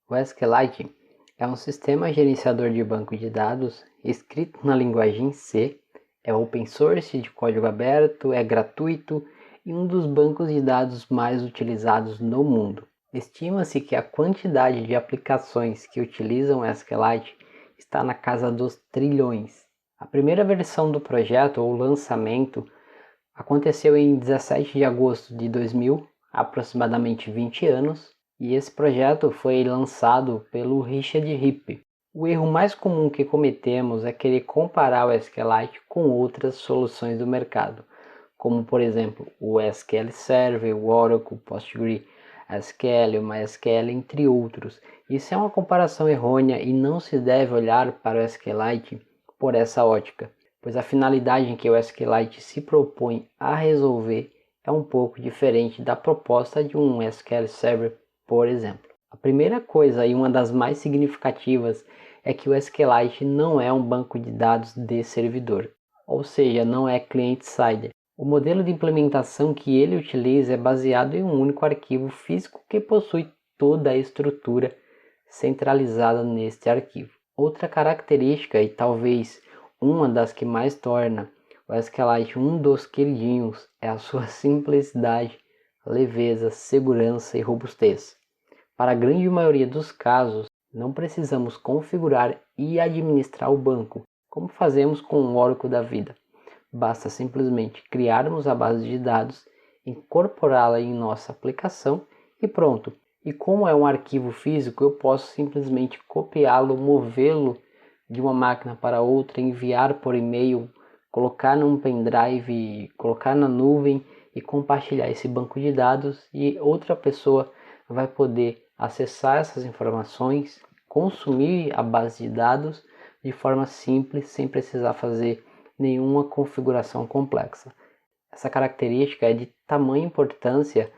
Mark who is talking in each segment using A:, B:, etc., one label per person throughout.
A: O SQLite é um sistema gerenciador de banco de dados escrito na linguagem C, é open source, de código aberto, é gratuito e um dos bancos de dados mais utilizados no mundo. Estima-se que a quantidade de aplicações que utilizam o SQLite está na casa dos trilhões. A primeira versão do projeto, ou lançamento, aconteceu em 17 de agosto de 2000, aproximadamente 20 anos, e esse projeto foi lançado pelo Richard Hipp. O erro mais comum que cometemos é querer comparar o SQLite com outras soluções do mercado, como por exemplo o SQL Server, o Oracle, PostgreSQL, o MySQL, entre outros. Isso é uma comparação errônea e não se deve olhar para o SQLite por essa ótica, pois a finalidade em que o SQLite se propõe a resolver é um pouco diferente da proposta de um SQL Server, por exemplo. A primeira coisa e uma das mais significativas é que o SQLite não é um banco de dados de servidor, ou seja, não é client-side. O modelo de implementação que ele utiliza é baseado em um único arquivo físico que possui toda a estrutura centralizada neste arquivo. Outra característica, e talvez uma das que mais torna o SQLite um dos queridinhos, é a sua simplicidade, leveza, segurança e robustez. Para a grande maioria dos casos, não precisamos configurar e administrar o banco, como fazemos com o Oracle da vida. Basta simplesmente criarmos a base de dados, incorporá-la em nossa aplicação e pronto. E como é um arquivo físico, eu posso simplesmente copiá-lo, movê-lo de uma máquina para outra, enviar por e-mail, colocar num pendrive, colocar na nuvem e compartilhar esse banco de dados, e outra pessoa vai poder acessar essas informações, consumir a base de dados de forma simples, sem precisar fazer nenhuma configuração complexa. Essa característica é de tamanha importância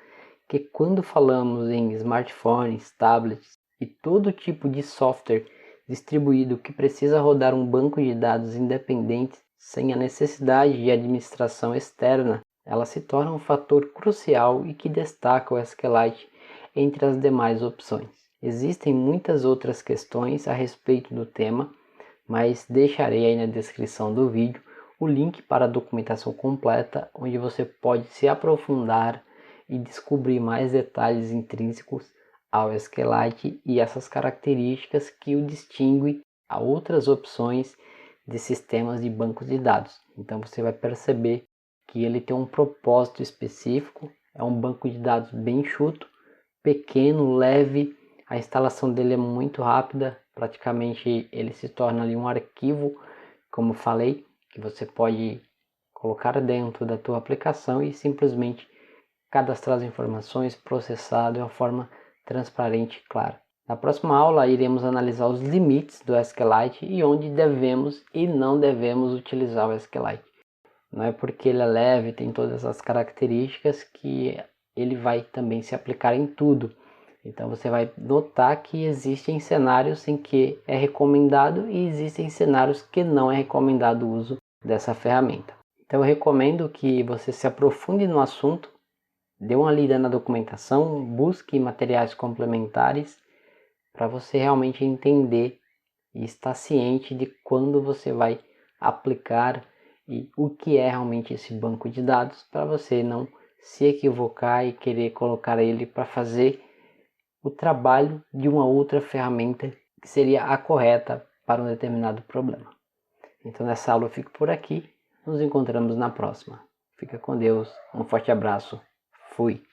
A: que, quando falamos em smartphones, tablets e todo tipo de software distribuído que precisa rodar um banco de dados independente sem a necessidade de administração externa, ela se torna um fator crucial e que destaca o SQLite entre as demais opções. Existem muitas outras questões a respeito do tema, mas deixarei aí na descrição do vídeo o link para a documentação completa, onde você pode se aprofundar e descobrir mais detalhes intrínsecos ao SQLite e essas características que o distinguem a outras opções de sistemas de bancos de dados. Então você vai perceber que ele tem um propósito específico, é um banco de dados bem enxuto, pequeno, leve, a instalação dele é muito rápida, praticamente ele se torna ali um arquivo, como falei, que você pode colocar dentro da tua aplicação e simplesmente cadastrar as informações, processar de uma forma transparente e clara. Na próxima aula iremos analisar os limites do SQLite e onde devemos e não devemos utilizar o SQLite. Não é porque ele é leve, tem todas as características, que ele vai também se aplicar em tudo. Então você vai notar que existem cenários em que é recomendado e existem cenários que não é recomendado o uso dessa ferramenta. Então eu recomendo que você se aprofunde no assunto, dê uma lida na documentação, busque materiais complementares para você realmente entender e estar ciente de quando você vai aplicar e o que é realmente esse banco de dados, para você não se equivocar e querer colocar ele para fazer o trabalho de uma outra ferramenta que seria a correta para um determinado problema. Então nessa aula eu fico por aqui, nos encontramos na próxima. Fica com Deus, um forte abraço, fui!